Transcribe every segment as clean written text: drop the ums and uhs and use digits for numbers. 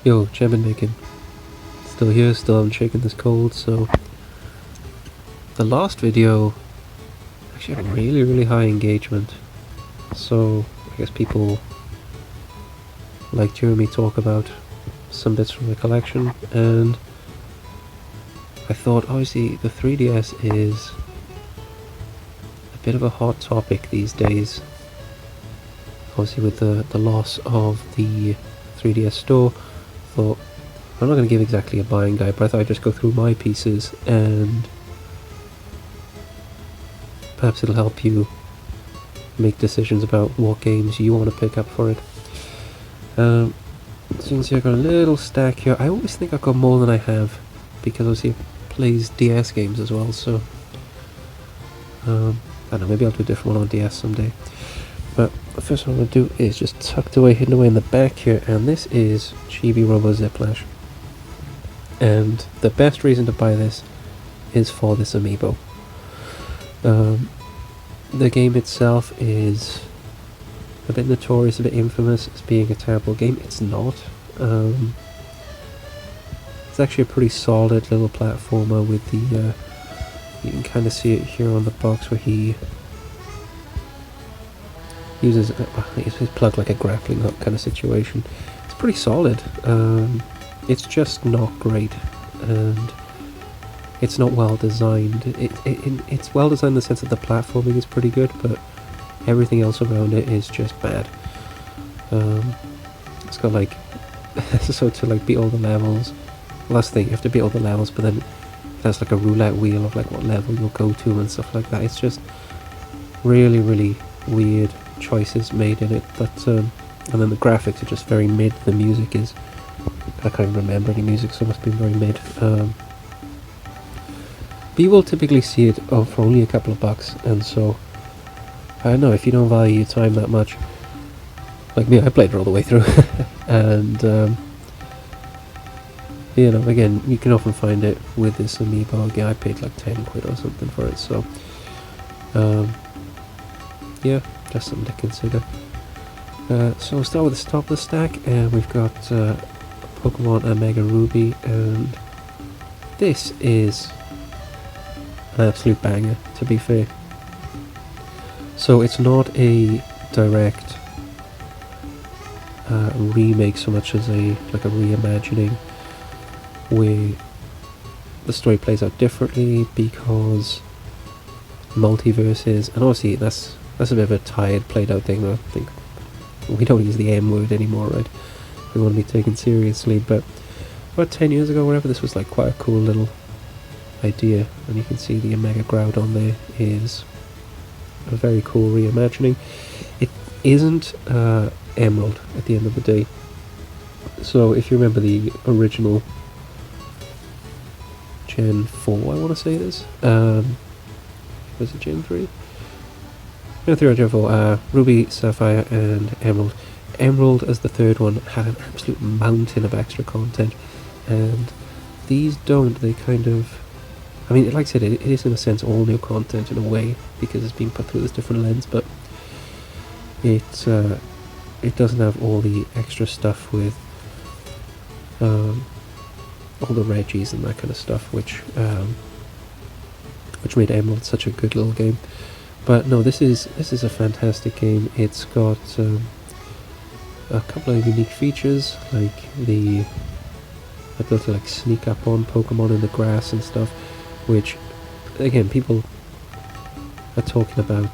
Yo, Champion Bacon. Still here, still haven't shaken this cold, so... The last video actually had really high engagement. So, I guess people liked hearing me talk about some bits from the collection, and I thought, obviously, the 3DS is a bit of a hot topic these days. Obviously, with the loss of the 3DS store, thought, I'm not going to give exactly a buying guide, but I thought I'd just go through my pieces and perhaps it'll help you make decisions about what games you want to pick up for it. So you can see I've got a little stack here. I always think I've got more than I have, because obviously it plays DS games as well, so I don't know, maybe I'll do a different one on DS someday. But the first one I'm going to do is just tucked away, hidden away in the back here, and this is Chibi Robo Ziplash. And the best reason to buy this is for this amiibo. The game itself is a bit notorious, a bit infamous as being a terrible game. It's not. It's actually a pretty solid little platformer with the, you can kind of see it here on the box where he uses his plug like a grappling hook kind of situation. It's pretty solid. It's just not great, and it's not well designed. It's well designed in the sense that the platforming is pretty good, but everything else around it is just bad. It's got like so to like beat all the levels. Well, that's the thing, you have to beat all the levels, but then it has like a roulette wheel of like what level you'll go to and stuff like that. It's just really weird choices made in it. But and then the graphics are just very mid. The music is, I can't even remember any music, so it must be very mid. But you will typically see it for only a couple of bucks, and so I don't know, if you don't value your time that much, like me, I played it all the way through, and you know, again, you can often find it with this amiibo. Again, I paid like 10 quid or something for it, so yeah, just something to consider. So we'll start with the top of the stack, and we've got Pokemon Omega Ruby, and this is an absolute banger, to be fair. So it's not a direct remake so much as a reimagining, where the story plays out differently because multiverses, and obviously that's a bit of a tired, played out thing. I think we don't use the M word anymore, right? We want to be taken seriously, but about 10 years ago, whatever, this was like quite a cool little idea, and you can see the Omega Groudon there is a very cool reimagining. It isn't Emerald at the end of the day. So if you remember the original Gen 4, I want to say it is. Was it Gen 3? No, 3 or Gen 4. Ruby, Sapphire, and Emerald. Emerald, as the third one, had an absolute mountain of extra content, and these don't. They kind of, I mean, like I said, it is in a sense all new content in a way, because it's being put through this different lens, but it doesn't have all the extra stuff with all the Reggies and that kind of stuff, which made Emerald such a good little game. But no, this is a fantastic game. It's got a couple of unique features, like the ability to like sneak up on Pokemon in the grass and stuff, which again, people are talking about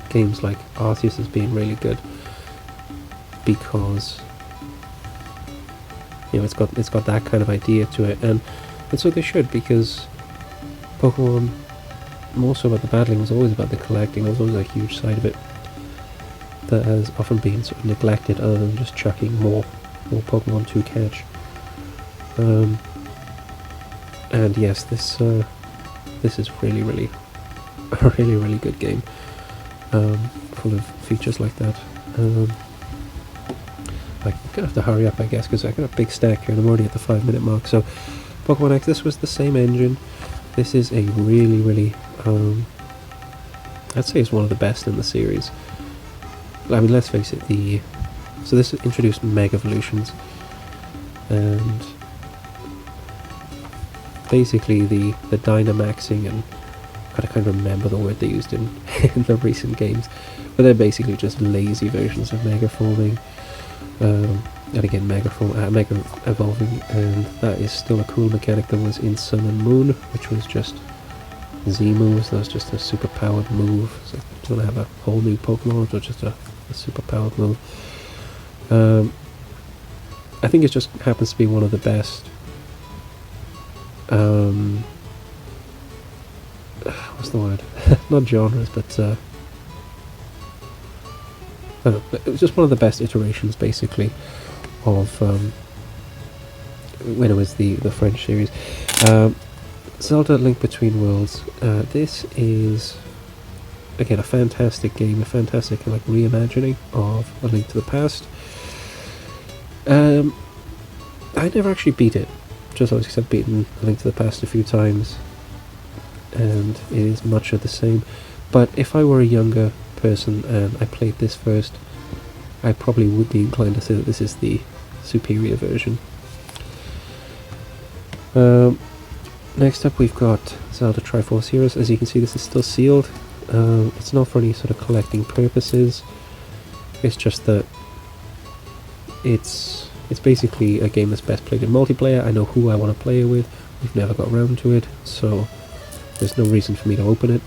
games like Arceus as being really good because, you know, it's got that kind of idea to it, and so they should, because Pokemon, more so about the battling, was always about the collecting. There was always a huge side of it that has often been sort of neglected, other than just chucking more Pokemon to catch. And yes, this is really a really good game, full of features like that. I'm gonna have to hurry up, I guess, because I got a big stack here and I'm already at the 5-minute mark. So Pokemon X, this was the same engine. This is a really I'd say it's one of the best in the series. I mean, let's face it, the So this introduced Mega Evolutions, and basically the Dynamaxing, and I can't remember the word they used in, in the recent games, but they're basically just lazy versions of Mega Forming, and again Mega Evolving, and that is still a cool mechanic that was in Sun and Moon, which was just Z moves. That was just a super powered move. So do you want to have a whole new Pokemon or just a super powered move? I think it just happens to be one of the best. What's the word? Not genres, but I don't know, it was just one of the best iterations, basically, of when it was the French series. Zelda: Link Between Worlds. This is again a fantastic game, a fantastic like reimagining of A Link to the Past. I never actually beat it, just obviously I've beaten A Link to the Past a few times, and it is much of the same. But if I were a younger person and I played this first, I probably would be inclined to say that this is the superior version. Next up we've got Zelda Triforce Heroes. As you can see, this is still sealed. It's not for any sort of collecting purposes. It's just that it's basically a game that's best played in multiplayer. I know who I want to play it with. We've never got around to it, so there's no reason for me to open it.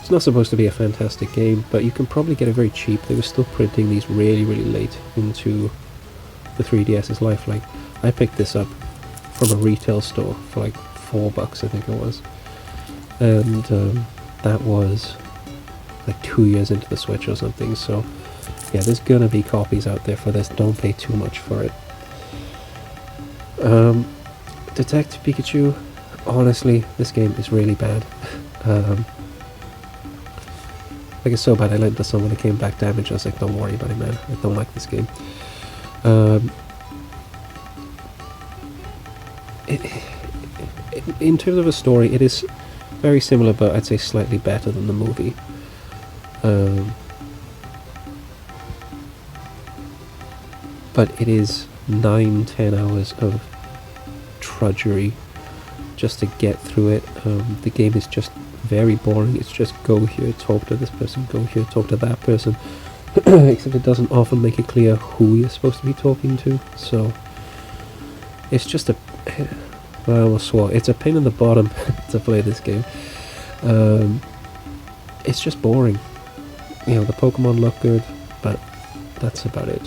It's not supposed to be a fantastic game, but you can probably get it very cheap. They were still printing these really, really late into the 3DS's life. Like, I picked this up from a retail store for like $4, I think it was, and that was like 2 years into the Switch or something. So yeah, there's gonna be copies out there for this. Don't pay too much for it. Detective Pikachu, honestly, this game is really bad. Like, it's so bad I lent it to someone, it came back damaged. I was like, don't worry about it, man, I don't like this game. In terms of a story, it is very similar, but I'd say slightly better than the movie. But it is 9-10 hours of trudgery just to get through it. The game is just very boring. It's just go here, talk to this person, go here, talk to that person. Except it doesn't often make it clear who you're supposed to be talking to. So it's just a... I almost swore. It's a pain in the bottom to play this game. It's just boring. You know, the Pokemon look good, but that's about it.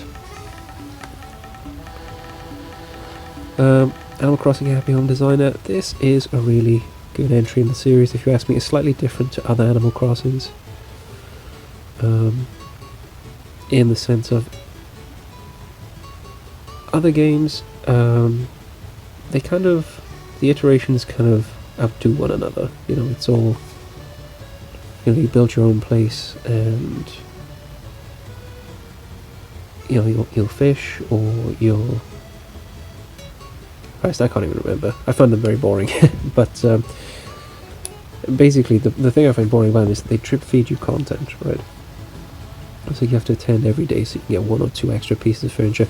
Animal Crossing Happy Home Designer. This is a really good entry in the series, if you ask me. It's slightly different to other Animal Crossings, in the sense of other games, they kind of, the iterations kind of outdo one another. You know, it's all, you know, you build your own place, and you know, you'll fish, or you'll... Christ, I can't even remember. I find them very boring. But basically, the thing I find boring about them is they drip feed you content, right? So you have to attend every day so you can get 1 or 2 extra pieces of furniture.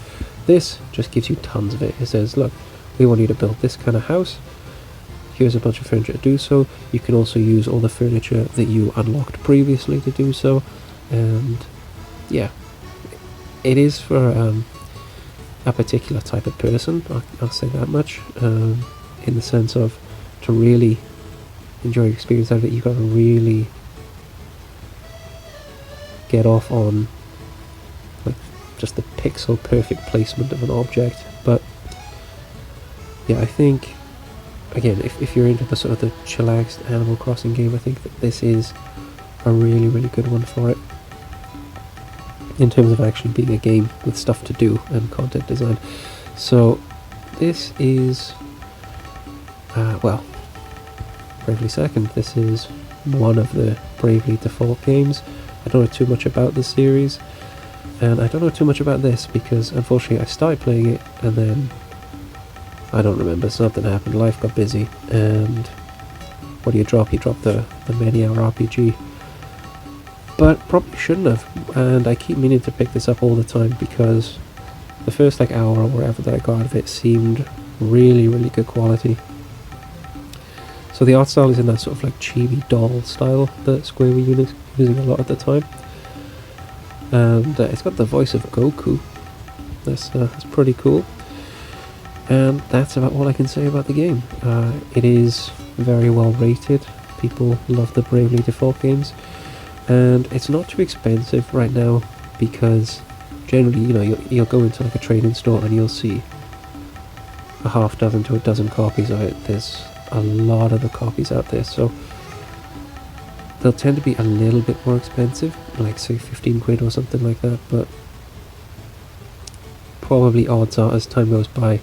This just gives you tons of it. It says, look, we want you to build this kind of house. Here's a bunch of furniture to do so. You can also use all the furniture that you unlocked previously to do so. And yeah, it is for a particular type of person, I'll say that much, in the sense of, to really enjoy your experience out of it, you've got to really get off on like just the pixel perfect placement of an object. But yeah, I think, again, if you're into the sort of the chillaxed Animal Crossing game, I think that this is a really, really good one for it, in terms of actually being a game with stuff to do and content design. So this is, well, Bravely Second. This is one of the Bravely Default games. I don't know too much about the series, and I don't know too much about this because unfortunately I started playing it and then I don't remember, something happened, life got busy, and what do you drop? You drop the many hour RPG. but probably shouldn't have, and I keep meaning to pick this up all the time because the first like hour or whatever that I got out of it seemed really, really good quality. So the art style is in that sort of like chibi doll style that Square were using a lot at the time. And it's got the voice of Goku. That's pretty cool. And that's about all I can say about the game. It is very well rated. People love the Bravely Default games. And it's not too expensive right now because generally, you know, you'll go into like a trading store and you'll see a half dozen to a dozen copies of it. There's a lot of the copies out there, so they'll tend to be a little bit more expensive, like say 15 quid or something like that, but probably odds are as time goes by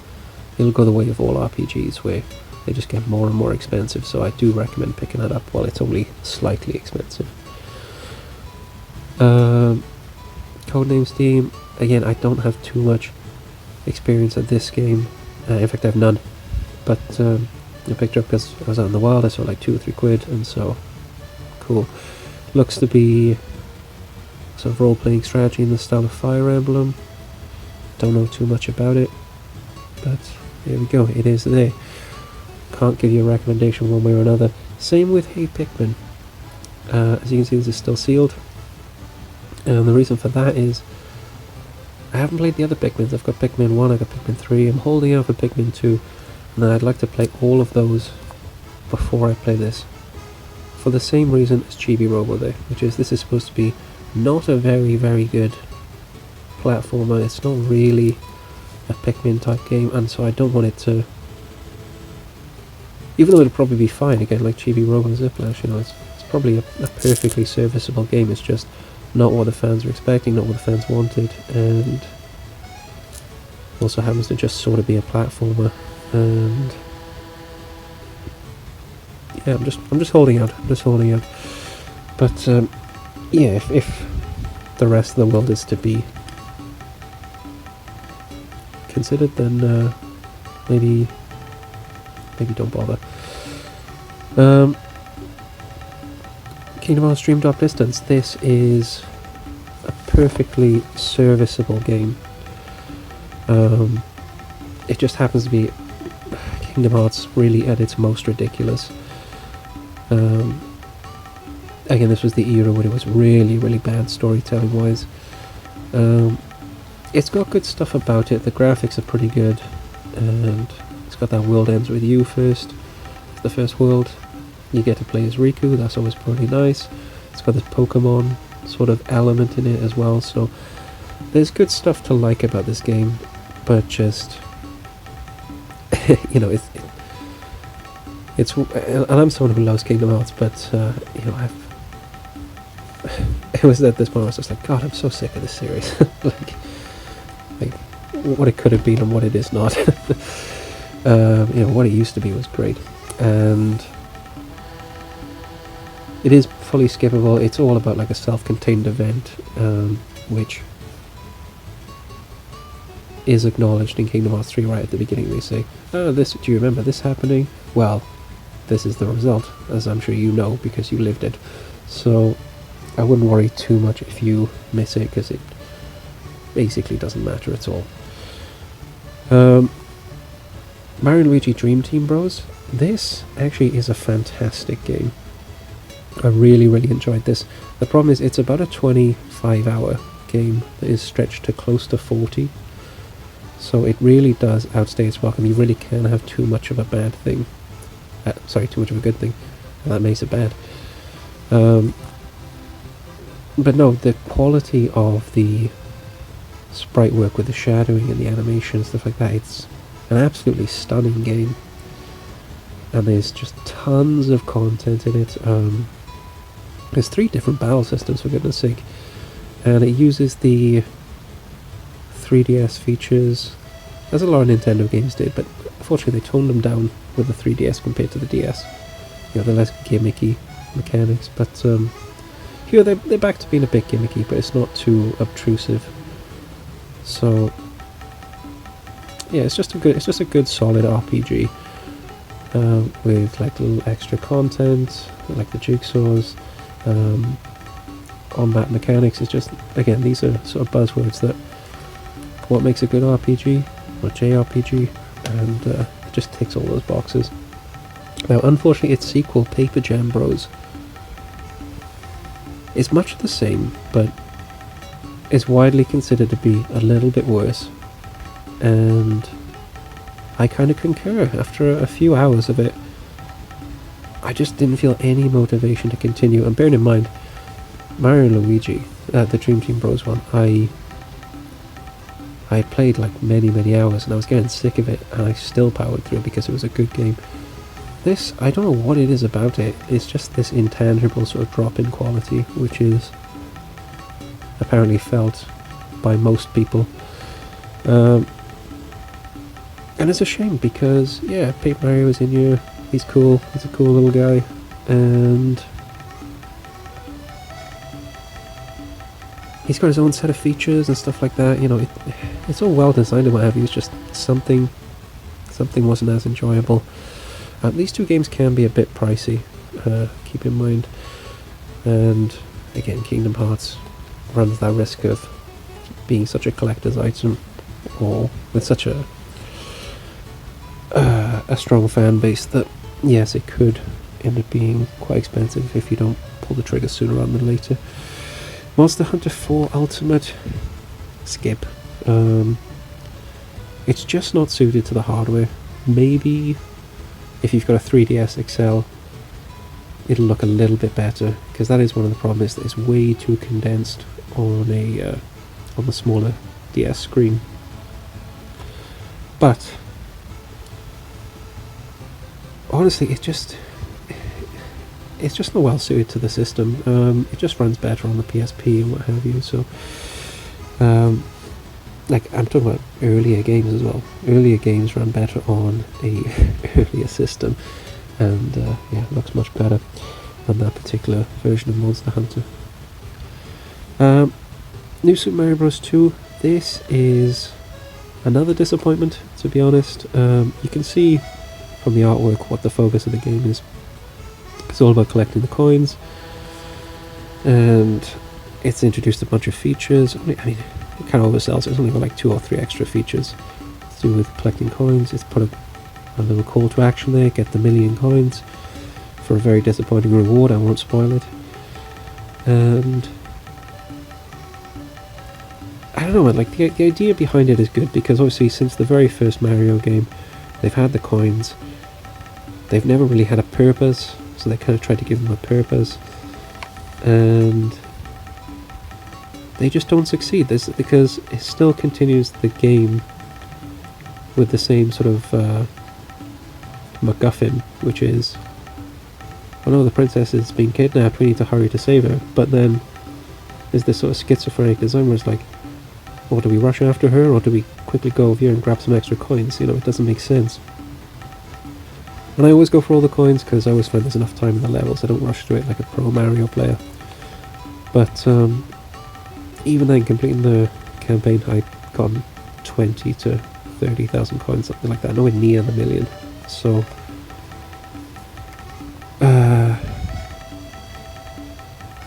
it'll go the way of all RPGs where they just get more and more expensive, so I do recommend picking that up while it's only slightly expensive. Codename Steam, again, I don't have too much experience at this game, in fact I have none, but I picked it up because I was out in the wild. I saw like 2 or 3 quid, and so cool. Looks to be sort of role-playing strategy in the style of Fire Emblem. Don't know too much about it, but there we go, it is there. Can't give you a recommendation one way or another. Same with Hey Pikmin. As you can see, this is still sealed, and the reason for that is I haven't played the other Pikmins. I've got Pikmin 1, I've got Pikmin 3, I'm holding out for Pikmin 2, and then I'd like to play all of those before I play this. For the same reason as Chibi Robo there, which is this is supposed to be not a very, very good platformer. It's not really a Pikmin type game, and so I don't want it to, even though it'll probably be fine again, like Chibi Robo and Ziplash, you know, it's probably a perfectly serviceable game. It's just not what the fans were expecting, not what the fans wanted, and also happens to just sort of be a platformer. And yeah, I'm just holding out. But yeah, if the rest of the world is to be considered, then maybe don't bother. Kingdom Hearts Dream Drop Distance. This is a perfectly serviceable game. It just happens to be Kingdom Hearts really at its most ridiculous. Again, this was the era when it was really, really bad storytelling wise. It's got good stuff about it. The graphics are pretty good, and it's got that world ends with you first. The first world, you get to play as Riku. That's always pretty nice. It's got this Pokemon sort of element in it as well. So there's good stuff to like about this game, but just you know, it's and I'm someone who loves Kingdom Hearts, but you know, it was at this point I was just like, God, I'm so sick of this series. like what it could have been and what it is not. You know, what it used to be was great, and it is fully skippable. It's all about like a self-contained event, which is acknowledged in Kingdom Hearts 3 right at the beginning. They say, oh, do you remember this happening? Well, this is the result, as I'm sure you know because you lived it. So I wouldn't worry too much if you miss it, because it basically doesn't matter at all. Mario & Luigi Dream Team Bros. This actually is a fantastic game. I really, really enjoyed this. The problem is it's about a 25-hour game that is stretched to close to 40. So it really does outstay its welcome. You really can have too much of a bad thing. Too much of a good thing. And that makes it bad. But no, the quality of the sprite work with the shadowing and the animation and stuff like that, it's an absolutely stunning game. And there's just tons of content in it. There's 3 different battle systems, for goodness sake. And it uses the 3DS features, as a lot of Nintendo games did, but unfortunately they toned them down with the 3DS compared to the DS. You know, they're less gimmicky mechanics, but here they're back to being a bit gimmicky, but it's not too obtrusive. So yeah, it's just a good solid RPG with like little extra content, like the jigsaws, combat mechanics. It's just, again, these are sort of buzzwords that what makes a good RPG or JRPG, and it just ticks all those boxes. Now, unfortunately, its sequel, Paper Jam Bros, is much the same, but is widely considered to be a little bit worse, and I kind of concur. After a few hours of it, I just didn't feel any motivation to continue. And bearing in mind, Mario and Luigi, the Dream Team Bros one, I played like many hours, and I was getting sick of it, and I still powered through it because it was a good game. This, I don't know what it is about it, it's just this intangible sort of drop in quality, which is apparently felt by most people. And it's a shame because, yeah, Paper Mario is in here, he's cool, he's a cool little guy, and he's got his own set of features and stuff like that, you know, it's all well designed and what have you. It's just something wasn't as enjoyable. These two games can be a bit pricey, keep in mind, and again, Kingdom Hearts runs that risk of being such a collector's item, or with such a strong fan base that, yes, it could end up being quite expensive if you don't pull the trigger sooner rather than later. Monster Hunter 4 Ultimate, skip. It's just not suited to the hardware. Maybe if you've got a 3DS XL, it'll look a little bit better, because that is one of the problems, that it's way too condensed on the smaller DS screen. But honestly, it's just not well suited to the system. It just runs better on the PSP and what have you. So, like, I'm talking about earlier games as well. Earlier games run better on a earlier system, and yeah, it looks much better than that particular version of Monster Hunter. New Super Mario Bros. 2. This is another disappointment, to be honest. You can see from the artwork what the focus of the game is. It's all about collecting the coins, and it's introduced a bunch of features. I mean, it kind of oversells it. It's only got like 2 or 3 extra features to do with collecting coins. It's put a little call to action there: get the 1,000,000 coins for a very disappointing reward. I won't spoil it. And I don't know, man, like the idea behind it is good, because obviously since the very first Mario game, they've had the coins. They've never really had a purpose, so they kind of tried to give them a purpose, and they just don't succeed. This because it still continues the game with the same sort of MacGuffin, which is, oh no, the princess is being kidnapped, we need to hurry to save her. But then there's this sort of schizophrenic design where it's like, or do we rush after her, or do we quickly go over here and grab some extra coins? You know, it doesn't make sense. And I always go for all the coins because I always find there's enough time in the levels. I don't rush through it like a pro Mario player. But even then, completing the campaign, I'd gotten 20 to 30,000 coins, something like that, nowhere near the 1,000,000. So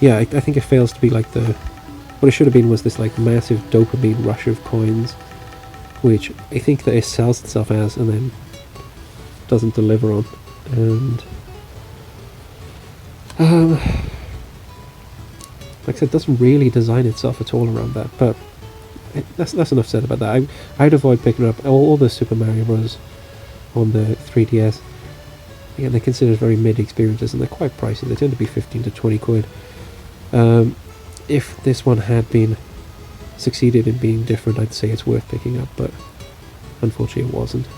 yeah, I think it fails to be like what it should have been was this like massive dopamine rush of coins, which I think that it sells itself as and then doesn't deliver on. And like I said, it doesn't really design itself at all around that. But that's enough said about that. I'd avoid picking up all the Super Mario Bros. On the 3DS. Again, they're considered very mid experiences, and they're quite pricey. They tend to be 15 to 20 quid. If this one had been succeeded in being different, I'd say it's worth picking up, but unfortunately it wasn't.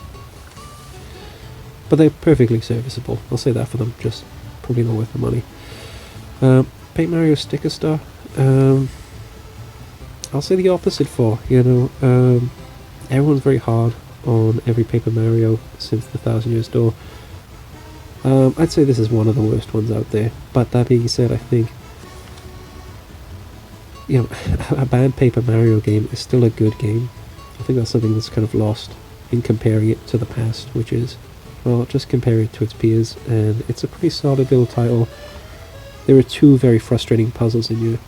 But they're perfectly serviceable, I'll say that for them, just probably not worth the money. Paint Mario Sticker Star, I'll say the opposite for, you know, everyone's very hard on every Paper Mario since the 1,000 Years Door. I'd say this is one of the worst ones out there, but that being said, I think, you know, a bad Paper Mario game is still a good game. I think that's something that's kind of lost in comparing it to the past, which is, well, just compare it to its peers, and it's a pretty solid little title. There are 2 very frustrating puzzles in here,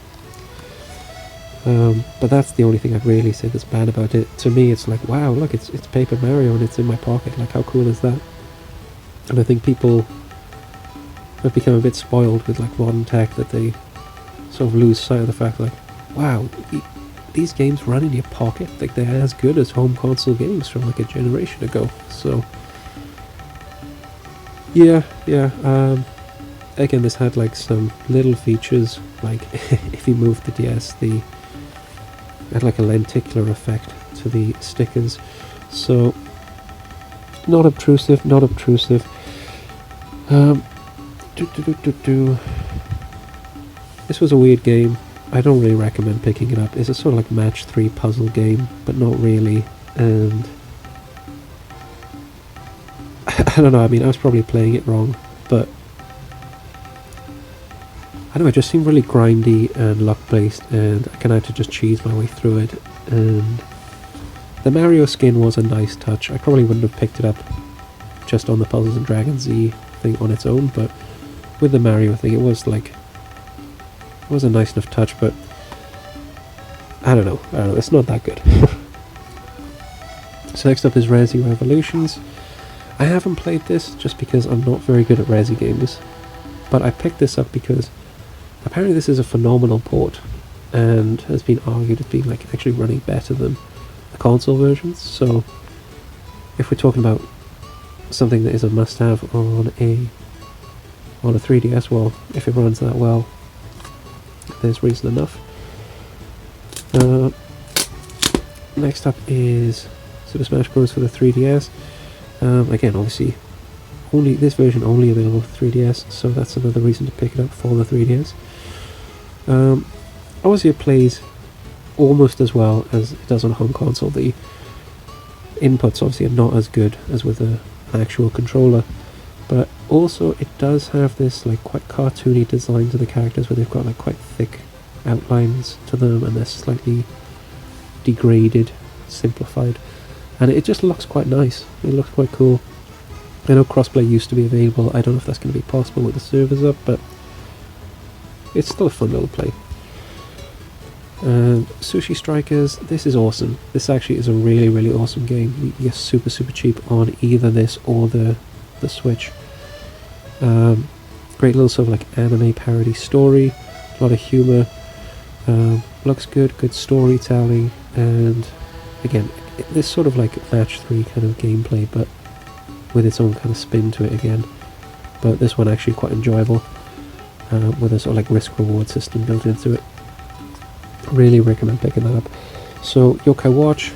But that's the only thing I'd really say that's bad about it. To me, it's like, wow, look, it's Paper Mario and it's in my pocket. Like, how cool is that? And I think people have become a bit spoiled with like modern tech that they sort of lose sight of the fact, like, wow, these games run in your pocket. Like, they're as good as home console games from like a generation ago. So, yeah. Again, this had like some little features, like if you moved the DS, it had like a lenticular effect to the stickers. So, not obtrusive. This was a weird game. I don't really recommend picking it up. It's a sort of like match 3 puzzle game, but not really. And I don't know, I mean, I was probably playing it wrong, but I don't know, it just seemed really grindy and luck-based, and I kind of had to just cheese my way through it. And the Mario skin was a nice touch. I probably wouldn't have picked it up just on the Puzzles and Dragons Z thing on its own, but with the Mario thing, it was a nice enough touch, but I don't know, it's not that good. So next up is Resi Revolutions. I haven't played this just because I'm not very good at Resi games, but I picked this up because apparently this is a phenomenal port and has been argued as being like actually running better than the console versions. So if we're talking about something that is a must-have on a 3DS, well, if it runs that well, there's reason enough. Next up is Super Smash Bros. For the 3DS. Again, obviously, this version only available for 3DS, so that's another reason to pick it up for the 3DS. Obviously, it plays almost as well as it does on a home console. The inputs obviously are not as good as with an actual controller, but also it does have this like quite cartoony design to the characters, where they've got like quite thick outlines to them and they're slightly degraded, simplified, and it just looks quite nice. It looks quite cool. I know crossplay used to be available. I don't know if that's going to be possible with the servers up, but it's still a fun little play. Sushi Strikers, this is awesome. This actually is a really, really awesome game. You get super, super cheap on either this or the Switch. Great little sort of like anime parody story, a lot of humour, looks good storytelling, and again, this sort of like match 3 kind of gameplay, but with its own kind of spin to it again. But this one actually quite enjoyable, with a sort of like risk-reward system built into it. Really recommend picking that up. So Yokai Watch,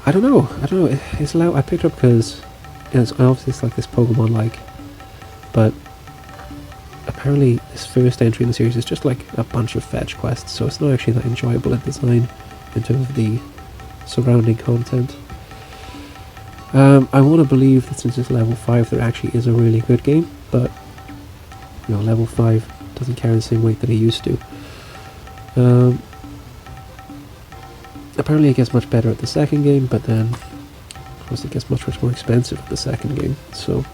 I don't know. It's loud. I picked it up because it's obviously like this Pokemon-like, but apparently this first entry in the series is just like a bunch of fetch quests, so it's not actually that enjoyable in design in terms of the surrounding content. I want to believe that since it's level 5 there actually is a really good game, but you know, level 5 doesn't carry the same weight that it used to. Apparently it gets much better at the second game, but then of course it gets much more expensive at the second game, so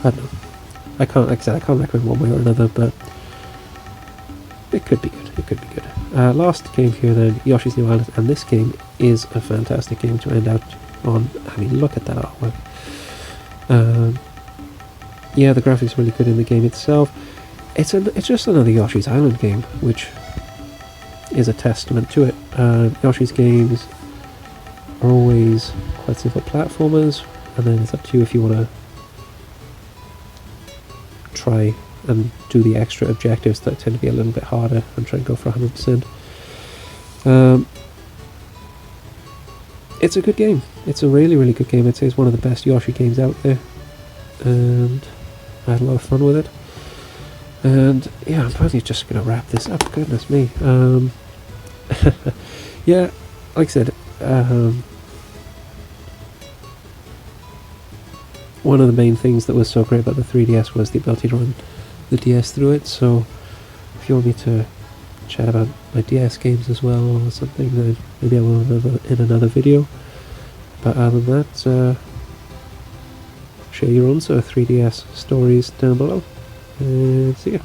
I don't know. I can't recommend one way or another, but it could be good. Last game here then, Yoshi's New Island, and this game is a fantastic game to end out on. I mean, look at that artwork. Yeah, the graphics are really good in the game itself. It's just another Yoshi's Island game, which is a testament to it. Yoshi's games are always quite simple platformers, and then it's up to you if you want to try and do the extra objectives that tend to be a little bit harder and try and go for 100%. It's a good game. It's a really, really good game. I'd say it's one of the best Yoshi games out there, and I had a lot of fun with it. And yeah, I'm probably just going to wrap this up. Goodness me. Yeah, like I said, one of the main things that was so great about the 3DS was the ability to run the DS through it, so if you want me to chat about my DS games as well or something, then maybe I will in another video. But other than that, share your own sort of 3DS stories down below, and see ya.